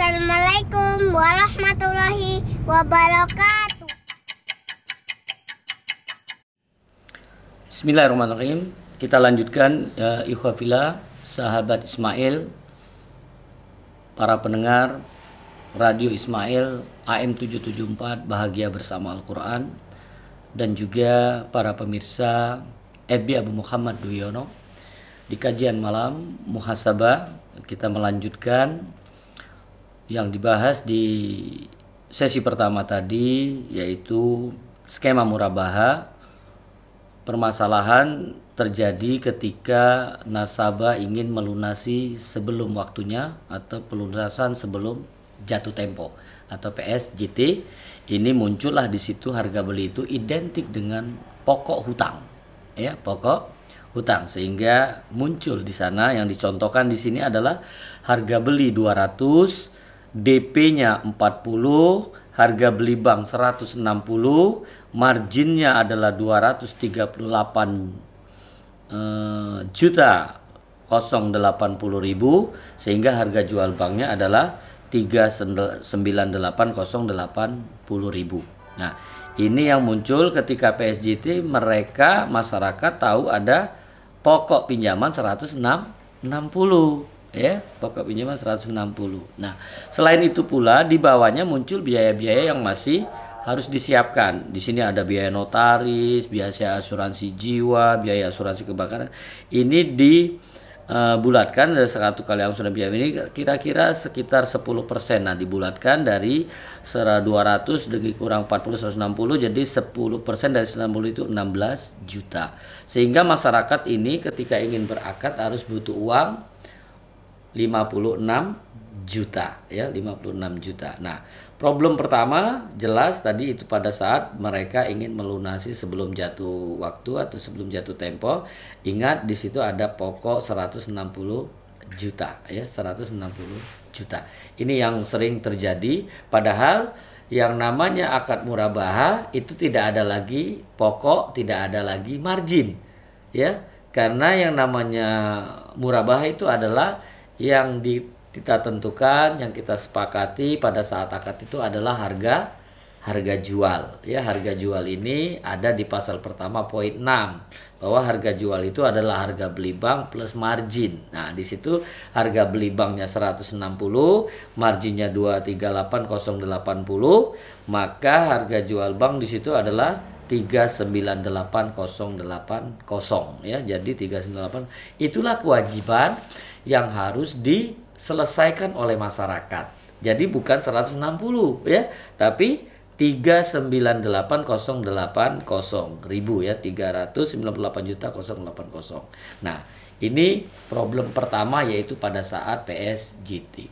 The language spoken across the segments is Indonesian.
Assalamualaikum warahmatullahi wabarakatuh. Bismillahirrahmanirrahim. Kita lanjutkan ikhwah fillah, sahabat Ismail, para pendengar Radio Ismail AM 774 Bahagia Bersama Al-Quran, dan juga para pemirsa FB Abu Muhammad Duyono. Di kajian malam muhasabah kita melanjutkan yang dibahas di sesi pertama tadi, yaitu skema murabaha. Permasalahan terjadi ketika nasabah ingin melunasi sebelum waktunya atau pelunasan sebelum jatuh tempo atau PSJT. Ini muncullah di situ harga beli itu identik dengan pokok hutang, ya, pokok hutang, sehingga muncul di sana yang dicontohkan di sini adalah harga beli 200, DP-nya 40, harga beli bank 160, marginnya adalah 238 juta 080.000, sehingga harga jual banknya adalah 398.080.000. Nah, ini yang muncul ketika PSJT. Mereka masyarakat tahu ada pokok pinjaman 160, ya, pokok pinjaman 160. Nah, selain itu pula di bawahnya muncul biaya-biaya yang masih harus disiapkan. Di sini ada biaya notaris, biaya asuransi jiwa, biaya asuransi kebakaran. Ini dibulatkan dari satu kali angsuran biaya ini kira-kira sekitar 10%. Nah, dibulatkan dari 200 kurang 40 160, jadi 10% dari 90 itu 16 juta. Sehingga masyarakat ini ketika ingin berakad harus butuh uang 56 juta, ya, 56 juta. Nah, problem pertama jelas tadi itu pada saat mereka ingin melunasi sebelum jatuh waktu atau sebelum jatuh tempo. Ingat di situ ada pokok 160 juta, ya, 160 juta. Ini yang sering terjadi, padahal yang namanya akad murabaha itu tidak ada lagi pokok, tidak ada lagi margin, ya. Karena yang namanya murabaha itu adalah yang kita tentukan, yang kita sepakati pada saat akad itu adalah harga jual, ya. Harga jual ini ada di pasal pertama poin 6, bahwa harga jual itu adalah harga beli bank plus margin. Nah, di situ harga beli banknya 160, marginnya 238.080, maka harga jual bank di situ adalah 398.080, ya. Jadi 398 itulah kewajiban yang harus diselesaikan oleh masyarakat. Jadi bukan 160, ya, tapi 398.080.000, ya, 398.080.080. Nah, ini problem pertama, yaitu pada saat PSJT.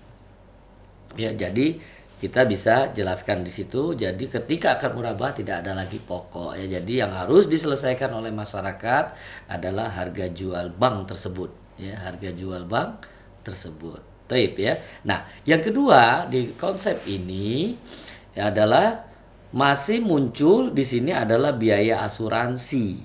Ya, jadi kita bisa jelaskan di situ. Jadi ketika akad murabah tidak ada lagi pokok, ya. Jadi yang harus diselesaikan oleh masyarakat adalah harga jual bank tersebut, ya, harga jual bank tersebut. Taib, ya. Nah, yang kedua di konsep ini adalah masih muncul di sini adalah biaya asuransi.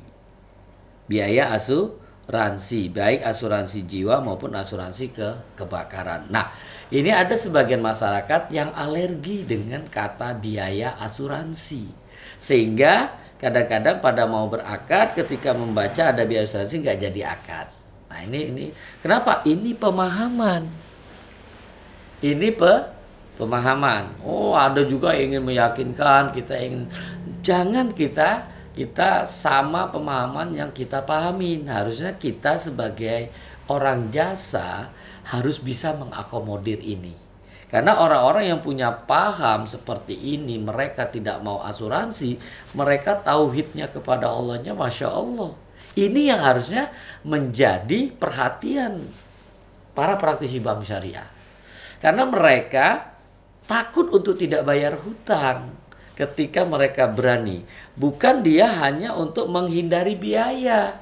Biaya asuransi, baik asuransi jiwa maupun asuransi kebakaran. Nah, ini ada sebagian masyarakat yang alergi dengan kata biaya asuransi, sehingga kadang-kadang pada mau berakad ketika membaca ada biaya asuransi nggak jadi akad. Nah, ini kenapa? Ini pemahaman. Ini pemahaman. Oh, ada juga yang ingin meyakinkan, jangan kita sama pemahaman yang kita pahamin. Harusnya kita sebagai orang jasa harus bisa mengakomodir ini. Karena orang-orang yang punya paham seperti ini, mereka tidak mau asuransi, mereka tauhidnya kepada Allahnya Masya Allah. Ini yang harusnya menjadi perhatian para praktisi bank syariah. Karena mereka takut untuk tidak bayar hutang ketika mereka berani. Bukan dia hanya untuk menghindari biaya.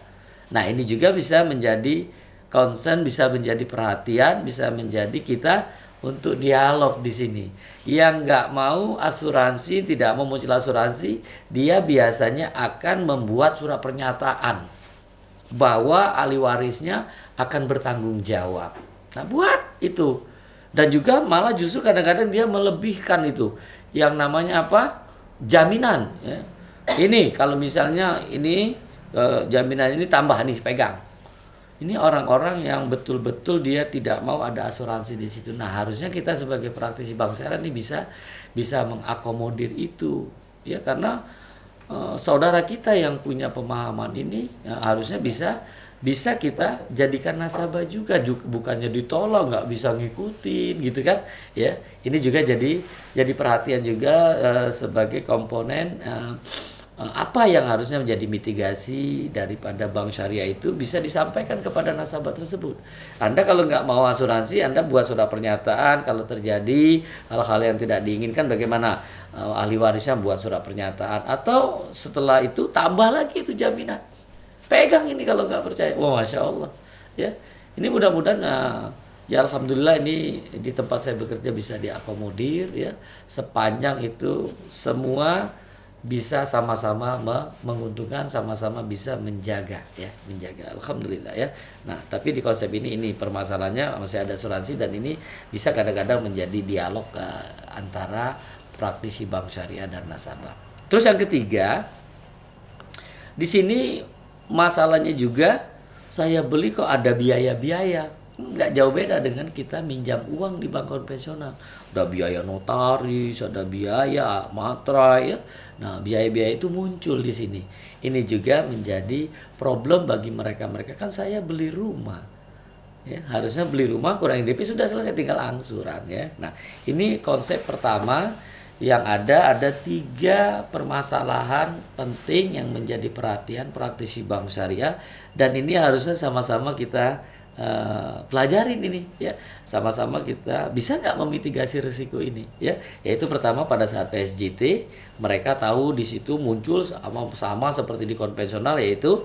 Nah, ini juga bisa menjadi concern, bisa menjadi perhatian, bisa menjadi kita untuk dialog di sini. Yang nggak mau asuransi, tidak mau muncul asuransi, dia biasanya akan membuat surat pernyataan bahwa ahli warisnya akan bertanggung jawab. Nah, buat itu. Dan juga malah justru kadang-kadang dia melebihkan itu yang namanya apa? Jaminan. Ya. Ini kalau misalnya ini jaminan ini tambah nih pegang. Ini orang-orang yang betul-betul dia tidak mau ada asuransi di situ. Nah, harusnya kita sebagai praktisi bank syariah ini bisa mengakomodir itu, ya, karena saudara kita yang punya pemahaman ini ya, harusnya bisa kita jadikan nasabah juga, bukannya ditolak nggak bisa ngikutin gitu kan, ya. Ini juga jadi perhatian juga sebagai komponen apa yang harusnya menjadi mitigasi daripada bank syariah itu bisa disampaikan kepada nasabah tersebut. Anda kalau nggak mau asuransi, Anda buat surat pernyataan. Kalau terjadi hal-hal yang tidak diinginkan, bagaimana ahli warisnya buat surat pernyataan, atau setelah itu tambah lagi itu jaminan. Pegang ini kalau nggak percaya. Wah, Masya Allah. Ya, ini mudah-mudahan ya alhamdulillah ini di tempat saya bekerja bisa diakomodir, ya, sepanjang itu semua bisa sama-sama menguntungkan, sama-sama bisa menjaga, ya, menjaga. Alhamdulillah, ya. Nah, tapi di konsep ini permasalahannya masih ada asuransi, dan ini bisa kadang-kadang menjadi dialog antara praktisi bank syariah dan nasabah. Terus yang ketiga, di sini masalahnya juga saya beli kok ada biaya-biaya. Nggak jauh beda dengan kita minjam uang di bank konvensional. Ada biaya notaris, ada biaya materai, ya. Nah, biaya-biaya itu muncul di sini. Ini juga menjadi problem bagi mereka. Kan saya beli rumah, ya, harusnya beli rumah kurangi DP sudah selesai, tinggal angsuran, ya. Nah, ini konsep pertama yang ada 3 permasalahan penting yang menjadi perhatian praktisi bank syariah, dan ini harusnya sama-sama kita pelajarin ini, ya, sama-sama kita bisa nggak memitigasi risiko ini, ya. Yaitu pertama, pada saat PSJT mereka tahu di situ muncul sama seperti di konvensional, yaitu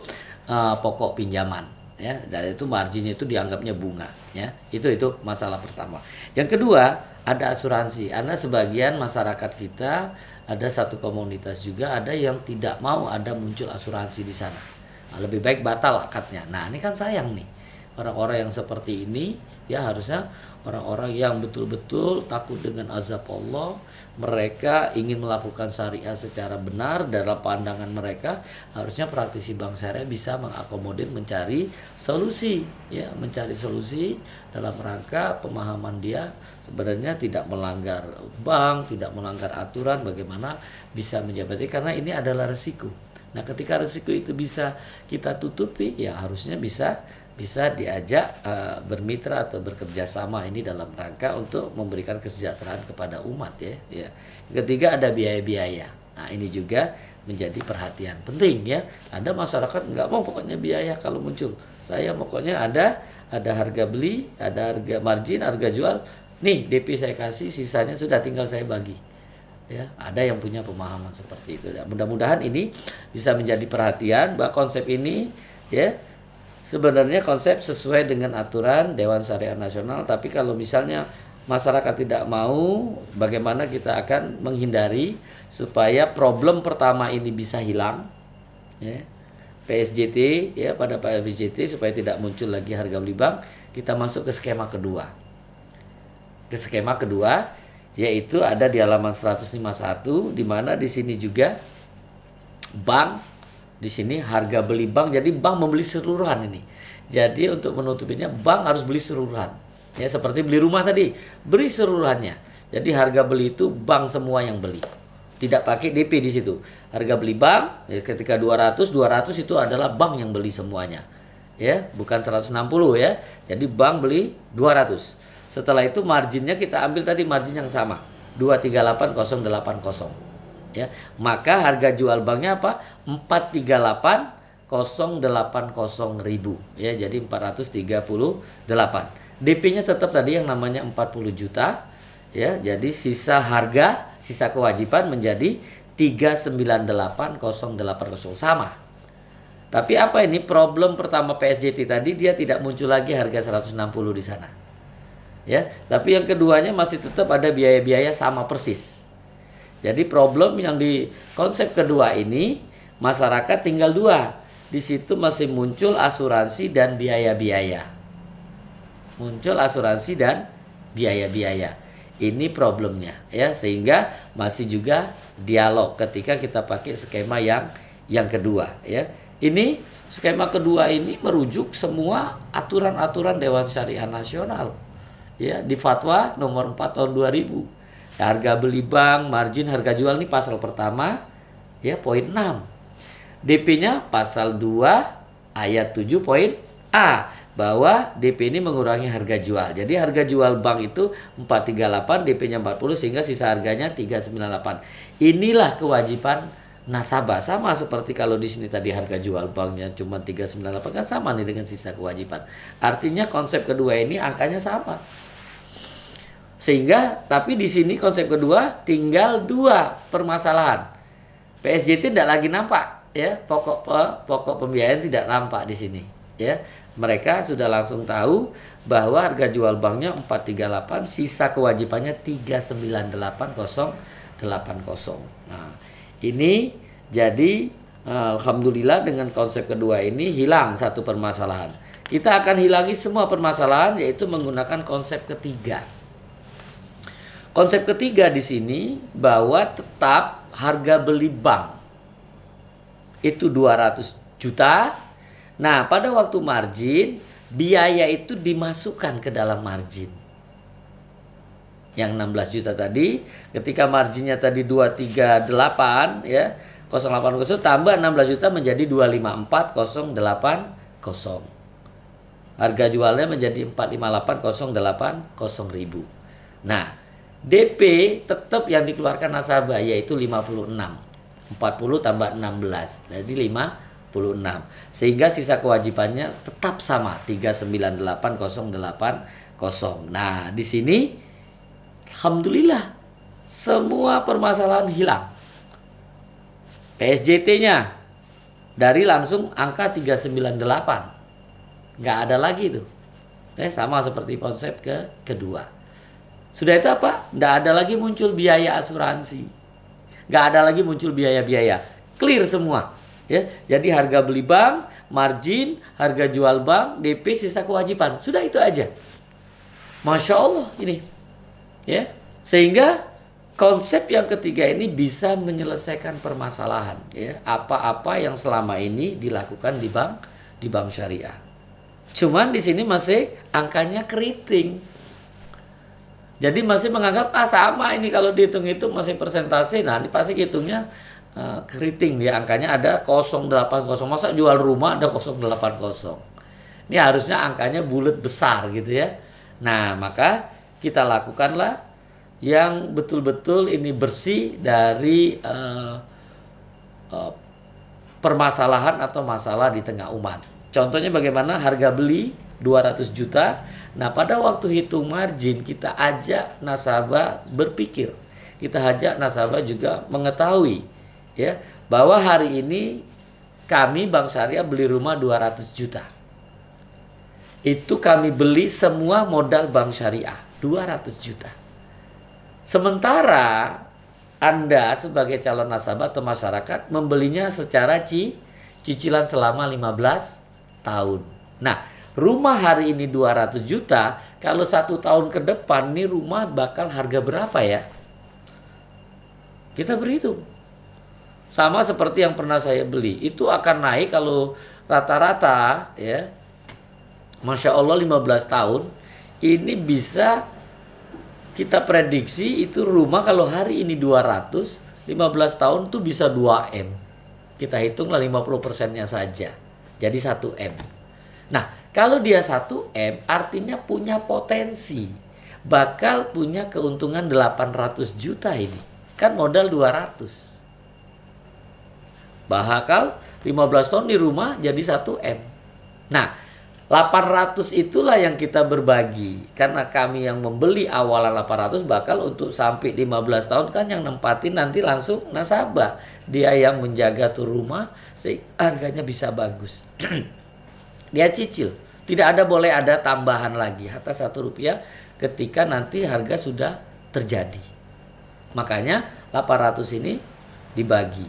pokok pinjaman, ya, dan itu marginnya itu dianggapnya bunga, ya. Itu masalah pertama. Yang kedua, ada asuransi. Karena sebagian masyarakat kita ada satu komunitas juga ada yang tidak mau ada muncul asuransi di sana. Nah, lebih baik batal akadnya. Nah, ini kan sayang nih. Orang-orang yang seperti ini, ya, harusnya orang-orang yang betul-betul takut dengan azab Allah, mereka ingin melakukan syariah secara benar dalam pandangan mereka, harusnya praktisi bank syariah bisa mengakomodir, mencari solusi, ya, mencari solusi dalam rangka pemahaman dia sebenarnya tidak melanggar bank, tidak melanggar aturan, bagaimana bisa menjabati, karena ini adalah resiko. Nah, ketika resiko itu bisa kita tutupi, ya harusnya bisa diajak bermitra atau bekerja sama ini dalam rangka untuk memberikan kesejahteraan kepada umat, ya. Ketiga, ada biaya-biaya. Nah, ini juga menjadi perhatian penting, ya. Ada masyarakat nggak mau pokoknya biaya kalau muncul. Saya pokoknya ada harga beli, ada harga margin, harga jual. Nih DP saya kasih, sisanya sudah tinggal saya bagi. Ya, ada yang punya pemahaman seperti itu. Ya, mudah-mudahan ini bisa menjadi perhatian bahwa konsep ini, ya, sebenarnya konsep sesuai dengan aturan Dewan Syariah Nasional, tapi kalau misalnya masyarakat tidak mau, bagaimana kita akan menghindari supaya problem pertama ini bisa hilang, ya. PSJT, ya, pada PSJT supaya tidak muncul lagi harga beli bank, kita masuk ke skema kedua. Yaitu ada di halaman 151, di mana di sini juga bank, di sini harga beli bank, jadi bank membeli seluruhan ini. Jadi untuk menutupinya bank harus beli seluruhan. Ya, seperti beli rumah tadi, beli seluruhannya. Jadi harga beli itu bank semua yang beli. Tidak pakai DP di situ. Harga beli bank, ya, ketika 200 itu adalah bank yang beli semuanya. Ya, bukan 160, ya. Jadi bank beli 200. Setelah itu marginnya kita ambil tadi margin yang sama, 238.080. Ya, maka harga jual banknya apa? 438.080.000, ya, jadi 438. DP-nya tetap tadi yang namanya 40 juta, ya, jadi sisa kewajiban menjadi 398.080, sama. Tapi apa ini problem pertama PSJT tadi, dia tidak muncul lagi harga 160 di sana. Ya, tapi yang keduanya masih tetap ada biaya-biaya sama persis. Jadi problem yang di konsep kedua ini, masyarakat tinggal 2. Di situ masih muncul asuransi dan biaya-biaya. biaya-biaya. Ini problemnya ya, sehingga masih juga dialog ketika kita pakai skema yang kedua ya. Ini skema kedua ini merujuk semua aturan-aturan Dewan Syariah Nasional ya, di Fatwa nomor 4 tahun 2000. Harga beli bank, margin, harga jual, ini pasal pertama ya, poin 6. DP-nya pasal 2 ayat 7 poin A, bahwa DP ini mengurangi harga jual. Jadi harga jual bank itu 438, DP-nya 40 sehingga sisa harganya 398. Inilah kewajiban nasabah. Sama seperti kalau di sini tadi harga jual banknya cuma 398, kan sama nih dengan sisa kewajiban. Artinya konsep kedua ini angkanya sama. Sehingga tapi di sini konsep kedua tinggal 2 permasalahan. PSJT tidak lagi nampak ya, pokok pembiayaan tidak nampak di sini ya. Mereka sudah langsung tahu bahwa harga jual banknya 438, sisa kewajibannya 398,080. Nah, ini jadi alhamdulillah dengan konsep kedua ini hilang satu permasalahan. Kita akan hilangi semua permasalahan, yaitu menggunakan konsep ketiga. Konsep ketiga di sini bahwa tetap harga beli bank itu 200 juta. Nah, pada waktu margin, biaya itu dimasukkan ke dalam margin. Yang 16 juta tadi, ketika marginnya tadi 238 ya, 080 tambah 16 juta menjadi 254,080. Harga jualnya menjadi 458,080 ribu. Nah, DP tetap yang dikeluarkan nasabah yaitu 56. 40 tambah 16. Jadi 56. Sehingga sisa kewajibannya tetap sama 398,080. Nah, di sini alhamdulillah semua permasalahan hilang. PSJT-nya dari langsung angka 398. Nggak ada lagi tuh. Sama seperti konsep kedua. Sudah itu apa? Nggak ada lagi muncul biaya asuransi. Nggak ada lagi muncul biaya-biaya. Clear semua. Ya, jadi harga beli bank, margin, harga jual bank, DP, sisa kewajiban. Sudah itu aja. Masya Allah ini. Ya, sehingga konsep yang ketiga ini bisa menyelesaikan permasalahan. Ya, apa-apa yang selama ini dilakukan di bank syariah. Cuman di sini masih angkanya keriting. Jadi masih menganggap sama ini kalau dihitung-hitung masih persentase. Nah, ini pasti hitungnya keriting ya, angkanya ada 080. Masa jual rumah ada 080. Ini harusnya angkanya bulat besar gitu ya. Nah, maka kita lakukanlah yang betul-betul ini bersih dari permasalahan atau masalah di tengah umat. Contohnya bagaimana harga beli 200 juta. Nah, pada waktu hitung margin kita ajak nasabah berpikir. Kita ajak nasabah juga mengetahui ya, bahwa hari ini kami Bank Syariah beli rumah 200 juta. Itu kami beli semua modal Bank Syariah 200 juta. Sementara Anda sebagai calon nasabah atau masyarakat membelinya secara cicilan selama 15 tahun. Nah, rumah hari ini 200 juta, kalau 1 tahun ke depan nih rumah bakal harga berapa ya? Kita berhitung. Sama seperti yang pernah saya beli, itu akan naik kalau rata-rata ya. Masya Allah 15 tahun ini bisa kita prediksi itu rumah kalau hari ini 200, 15 tahun tuh bisa 2M. Kita hitunglah 50%-nya saja. Jadi 1M. Nah, kalau dia 1M artinya punya potensi. Bakal punya keuntungan 800 juta ini. Kan modal 200. Bakal 15 tahun di rumah jadi 1M. Nah, 800 itulah yang kita berbagi. Karena kami yang membeli awalan 800 bakal untuk sampai 15 tahun kan yang nempatin nanti langsung nasabah. Dia yang menjaga tuh rumah sehingga harganya bisa bagus. Dia cicil. Tidak boleh ada tambahan lagi atas Rp1 ketika nanti harga sudah terjadi. Makanya 800 ini dibagi.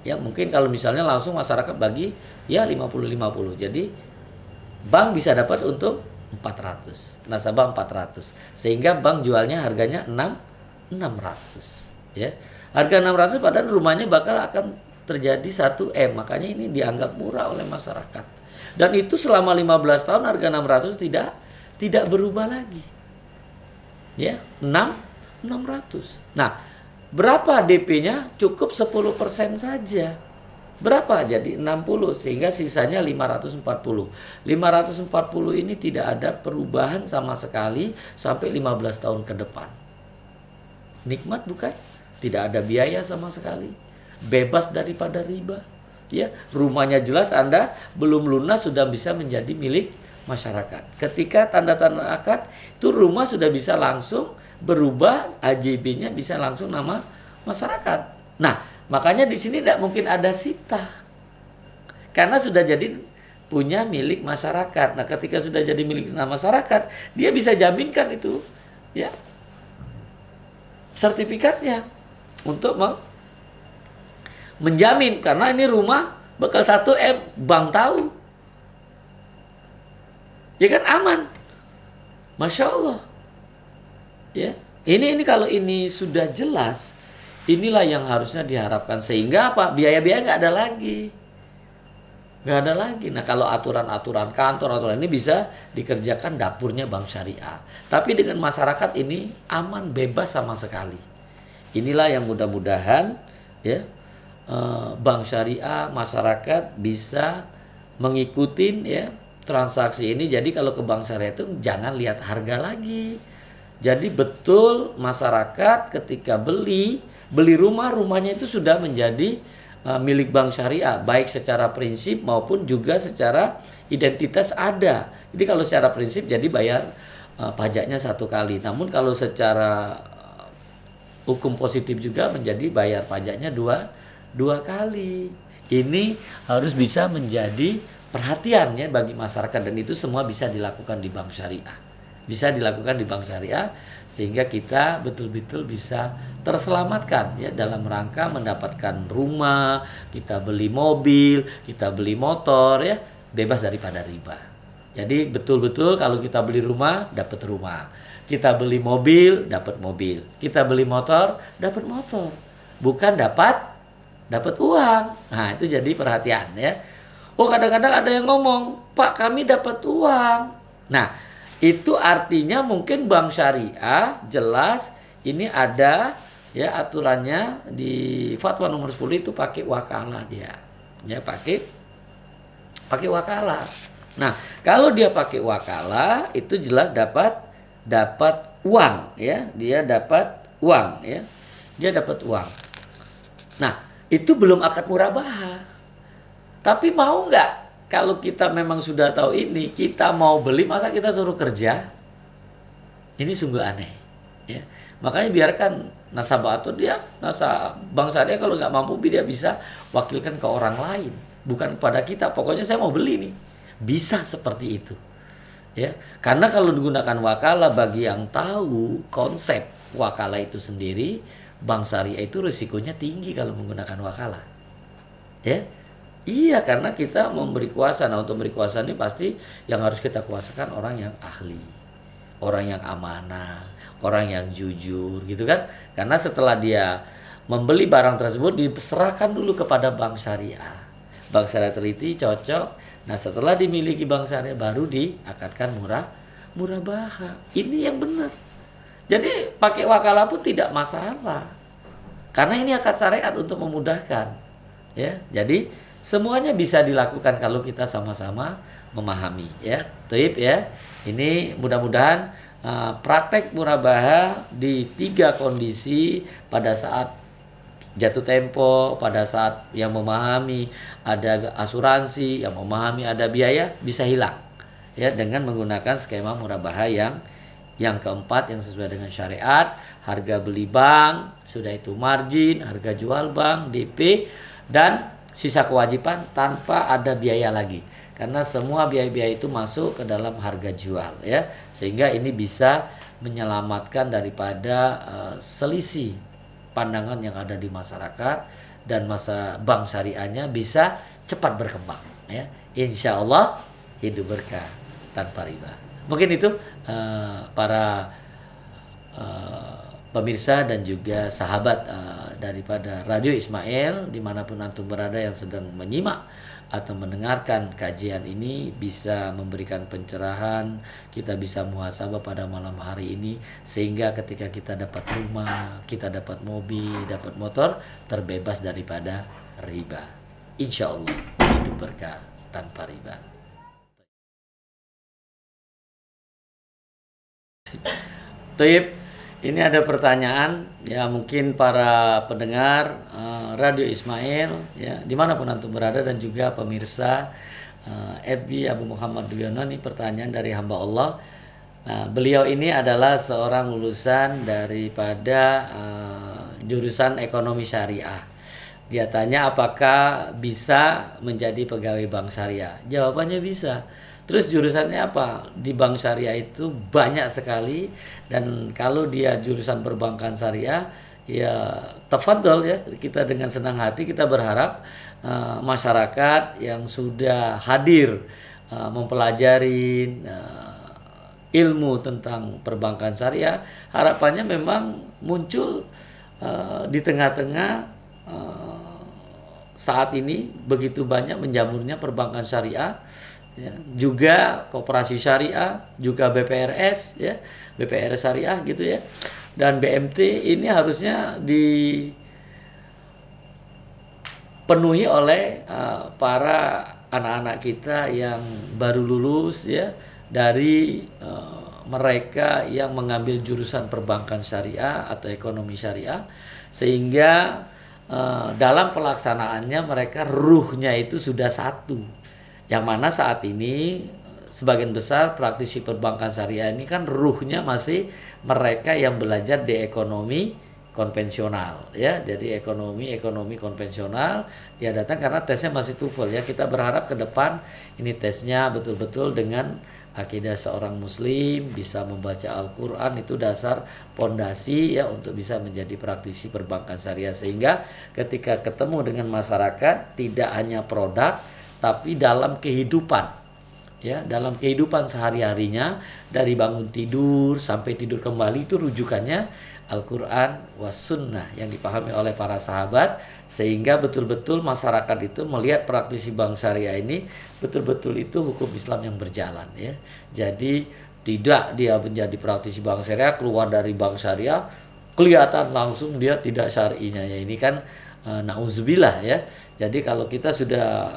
Ya mungkin kalau misalnya langsung masyarakat bagi ya 50-50. Jadi bank bisa dapat untung 400. Nasabah 400. Sehingga bank jualnya harganya 600 ya. Harga 600 padahal rumahnya bakal akan terjadi 1 M. Makanya ini dianggap murah oleh masyarakat. Dan itu selama 15 tahun harga 600 tidak berubah lagi. Ya, 600. Nah, berapa DP-nya? Cukup 10% saja. Berapa? Jadi 60 sehingga sisanya 540. 540 ini tidak ada perubahan sama sekali sampai 15 tahun ke depan. Nikmat bukan? Tidak ada biaya sama sekali. Bebas daripada riba. Ya, rumahnya jelas Anda belum lunas sudah bisa menjadi milik masyarakat. Ketika tanda tangan akad, itu rumah sudah bisa langsung berubah, AJB-nya bisa langsung nama masyarakat. Nah, makanya di sini tidak mungkin ada sita. Karena sudah jadi punya milik masyarakat. Nah, ketika sudah jadi milik masyarakat, dia bisa jaminkan itu ya sertifikatnya untuk menjamin karena ini rumah bakal 1 M, bank tahu. Ya kan aman. Masya Allah. Ya. Ini kalau ini sudah jelas, inilah yang harusnya diharapkan sehingga apa? Biaya-biaya nggak ada lagi. Nggak ada lagi. Nah, kalau aturan-aturan kantor, aturan ini bisa dikerjakan dapurnya bank syariah. Tapi dengan masyarakat ini aman, bebas sama sekali. Inilah yang mudah-mudahan ya bank syariah, masyarakat bisa mengikuti ya transaksi ini. Jadi kalau ke bank syariah itu jangan lihat harga lagi. Jadi betul masyarakat ketika beli rumahnya itu sudah menjadi milik bank syariah, baik secara prinsip maupun juga secara identitas ada. Jadi kalau secara prinsip jadi bayar pajaknya 1 kali. Namun kalau secara hukum positif juga menjadi bayar pajaknya dua kali. Ini harus bisa menjadi perhatian ya bagi masyarakat dan itu semua bisa dilakukan di bank syariah. Bisa dilakukan di bank syariah sehingga kita betul-betul bisa terselamatkan ya dalam rangka mendapatkan rumah, kita beli mobil, kita beli motor ya, bebas daripada riba. Jadi betul-betul kalau kita beli rumah dapat rumah. Kita beli mobil dapat mobil. Kita beli motor dapat motor. Bukan dapat uang. Nah, itu jadi perhatian ya. Oh, kadang-kadang ada yang ngomong, "Pak, kami dapat uang." Nah, itu artinya mungkin bank syariah jelas ini ada ya aturannya di fatwa nomor 10 itu pakai wakalah dia. Ya, pakai wakalah. Nah, kalau dia pakai wakalah itu jelas dapat uang ya. Dia dapat uang ya. Dia dapat uang. Nah, itu belum akad murabahah. Tapi mau nggak kalau kita memang sudah tahu ini, kita mau beli, masa kita suruh kerja? Ini sungguh aneh. Ya. Makanya biarkan nasabah atau bank syariah kalau nggak mampu dia bisa wakilkan ke orang lain, bukan kepada kita. Pokoknya saya mau beli nih, bisa seperti itu. Ya, karena kalau digunakan wakalah bagi yang tahu konsep wakalah itu sendiri, bank syariah itu risikonya tinggi kalau menggunakan wakalah. Ya. Iya, karena kita memberi kuasa. Nah, untuk memberi kuasa ini pasti yang harus kita kuasakan orang yang ahli, orang yang amanah, orang yang jujur, gitu kan? Karena setelah dia membeli barang tersebut diserahkan dulu kepada bank syariah. Bank syariah teliti, cocok. Nah, setelah dimiliki bank syariah baru diakadkan murabahah. Ini yang benar. Jadi pakai wakalah pun tidak masalah. Karena ini akad syariat untuk memudahkan. Ya, jadi semuanya bisa dilakukan kalau kita sama-sama memahami ya. Taib ya. Ini mudah-mudahan praktek murabahah di 3 kondisi pada saat jatuh tempo, pada saat yang memahami ada asuransi, yang memahami ada biaya bisa hilang ya dengan menggunakan skema murabahah yang keempat yang sesuai dengan syariat, harga beli bank, sudah itu margin, harga jual bank, DP dan sisa kewajiban tanpa ada biaya lagi karena semua biaya-biaya itu masuk ke dalam harga jual ya sehingga ini bisa menyelamatkan daripada selisih pandangan yang ada di masyarakat dan masa bank syariahnya bisa cepat berkembang ya. Insya Allah hidup berkah tanpa riba. Mungkin itu para pemirsa dan juga sahabat daripada Radio Ismail dimanapun antum berada yang sedang menyimak atau mendengarkan kajian ini, bisa memberikan pencerahan, kita bisa muhasabah pada malam hari ini, sehingga ketika kita dapat rumah, kita dapat mobil, dapat motor, terbebas daripada riba. Insya Allah hidup berkah tanpa riba. Taib, ini ada pertanyaan ya, mungkin para pendengar Radio Ismail ya dimanapun antum berada dan juga pemirsa FB Abu Muhammad Duyono. Ini pertanyaan dari hamba Allah. Nah, beliau ini adalah seorang lulusan daripada jurusan ekonomi syariah. Dia tanya apakah bisa menjadi pegawai bank syariah. Jawabannya bisa. Terus jurusannya apa? Di bank syariah itu banyak sekali, dan kalau dia jurusan perbankan syariah, ya tafadhol ya, kita dengan senang hati kita berharap masyarakat yang sudah hadir mempelajari ilmu tentang perbankan syariah, harapannya memang muncul di tengah-tengah saat ini begitu banyak menjamurnya perbankan syariah. Ya, juga koperasi syariah, juga BPRS ya, BPRS syariah gitu ya, dan BMT ini harusnya dipenuhi oleh para anak-anak kita yang baru lulus ya, dari mereka yang mengambil jurusan perbankan syariah atau ekonomi syariah, sehingga dalam pelaksanaannya mereka ruhnya itu sudah satu. Yang mana saat ini sebagian besar praktisi perbankan syariah ini kan ruhnya masih mereka yang belajar di ekonomi konvensional ya. Jadi ekonomi konvensional dia datang karena tesnya masih TOEFL ya. Kita berharap ke depan ini tesnya betul-betul dengan akidah seorang muslim, bisa membaca Al-Qur'an, itu dasar pondasi ya untuk bisa menjadi praktisi perbankan syariah, sehingga ketika ketemu dengan masyarakat tidak hanya produk tapi dalam kehidupan ya, dalam kehidupan sehari-harinya, dari bangun tidur sampai tidur kembali, itu rujukannya Al-Quran was sunnah yang dipahami oleh para sahabat, sehingga betul-betul masyarakat itu melihat praktisi bank syariah ini betul-betul itu hukum Islam yang berjalan ya. Jadi tidak dia menjadi praktisi bank syariah, keluar dari bank syariah kelihatan langsung dia tidak syar'inya ya. Ini kan nauzubillah ya. Jadi kalau kita sudah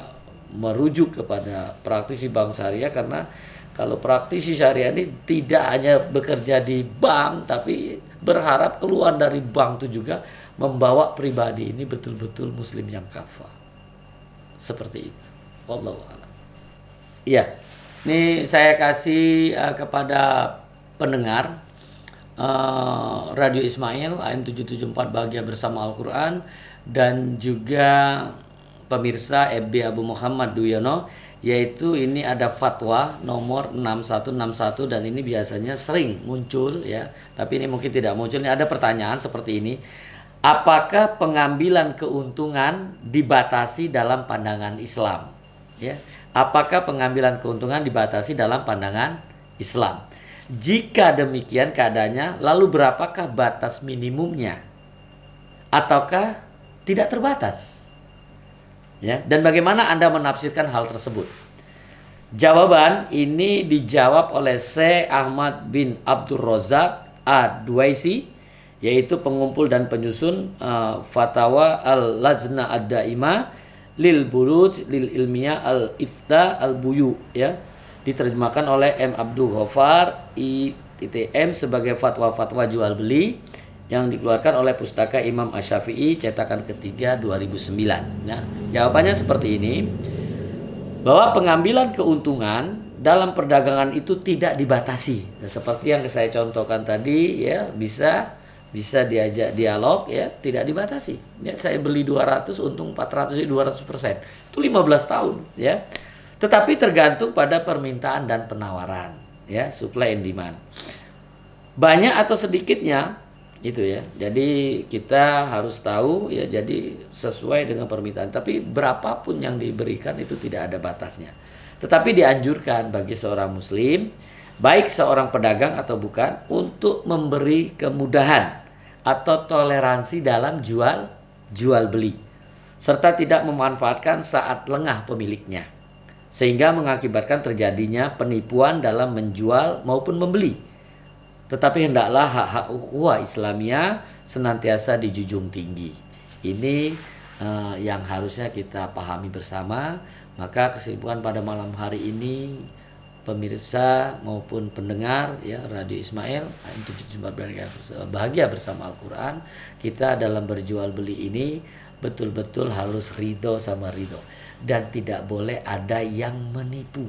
merujuk kepada praktisi bank syariah, karena kalau praktisi syariah ini tidak hanya bekerja di bank tapi berharap keluar dari bank itu juga membawa pribadi ini betul-betul muslim yang kafah. Seperti itu. Wallahu a'lam. Iya. Ini saya kasih kepada pendengar Radio Ismail AM 774 Bahagia Bersama Al-Quran, dan juga pemirsa FB Abu Muhammad Duyono, yaitu ini ada fatwa nomor 6161, dan ini biasanya sering muncul ya, tapi ini mungkin tidak muncul. Ini ada pertanyaan seperti ini: apakah pengambilan keuntungan dibatasi dalam pandangan Islam ya? Apakah pengambilan keuntungan dibatasi dalam pandangan Islam? Jika demikian keadaannya, lalu berapakah batas minimumnya ataukah tidak terbatas? Ya, dan bagaimana Anda menafsirkan hal tersebut? Jawaban ini dijawab oleh Syekh Ahmad bin Abdul Razak Ad-Duaisi, yaitu pengumpul dan penyusun Fatwa Al-Lajna Ad-Daimah Lil Buruj Lil Ilmiyah Al-Ifta Al-Buyu ya, diterjemahkan oleh M. Abdul Ghaffar ITM sebagai fatwa-fatwa jual beli yang dikeluarkan oleh Pustaka Imam Asy-Syafi'i cetakan ketiga 2009. Nah, jawabannya seperti ini, bahwa pengambilan keuntungan dalam perdagangan itu tidak dibatasi. Nah, seperti yang saya contohkan tadi ya, bisa diajak dialog ya, tidak dibatasi. Ya, saya beli 200 untung 400 200%. Itu 15 tahun ya. Tetapi tergantung pada permintaan dan penawaran ya, supply and demand. Banyak atau sedikitnya itu ya. Jadi kita harus tahu ya, jadi sesuai dengan permintaan. Tapi berapapun yang diberikan itu tidak ada batasnya. Tetapi dianjurkan bagi seorang muslim baik seorang pedagang atau bukan, untuk memberi kemudahan atau toleransi dalam jual beli, serta tidak memanfaatkan saat lengah pemiliknya, sehingga mengakibatkan terjadinya penipuan dalam menjual maupun membeli. Tetapi hendaklah hak-hak ukhuwah Islamiyah senantiasa dijunjung tinggi. Ini yang harusnya kita pahami bersama. Maka kesimpulan pada malam hari ini, pemirsa maupun pendengar ya Radio Ismail bahagia bersama Al-Quran, kita dalam berjual beli ini betul-betul harus ridho sama ridho, dan tidak boleh ada yang menipu,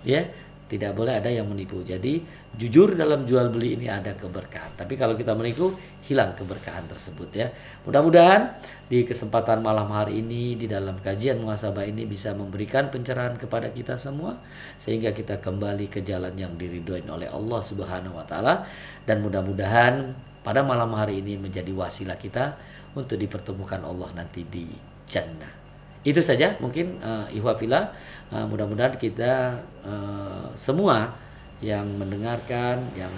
ya, tidak boleh ada yang menipu. Jadi jujur dalam jual beli ini ada keberkahan, tapi kalau kita menipu, hilang keberkahan tersebut ya. Mudah-mudahan di kesempatan malam hari ini di dalam kajian muhasabah ini bisa memberikan pencerahan kepada kita semua, sehingga kita kembali ke jalan yang diridhoin oleh Allah Subhanahu wa taala, dan mudah-mudahan pada malam hari ini menjadi wasilah kita untuk dipertemukan Allah nanti di jannah. Itu saja mungkin ihwafillah, mudah-mudahan kita semua yang mendengarkan, yang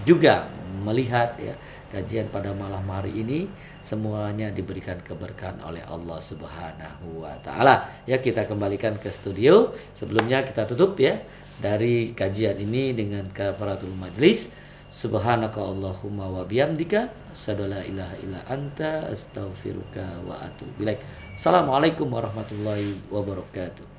juga melihat ya kajian pada malam hari ini, semuanya diberikan keberkahan oleh Allah Subhanahu wa taala. Ya, kita kembalikan ke studio. Sebelumnya kita tutup ya dari kajian ini dengan kafaratul majlis. Subhanaka Allahumma wa bihamdika asyhadu la ilaha illa anta astaghfiruka wa atubu ilaik. Assalamualaikum warahmatullahi wabarakatuh.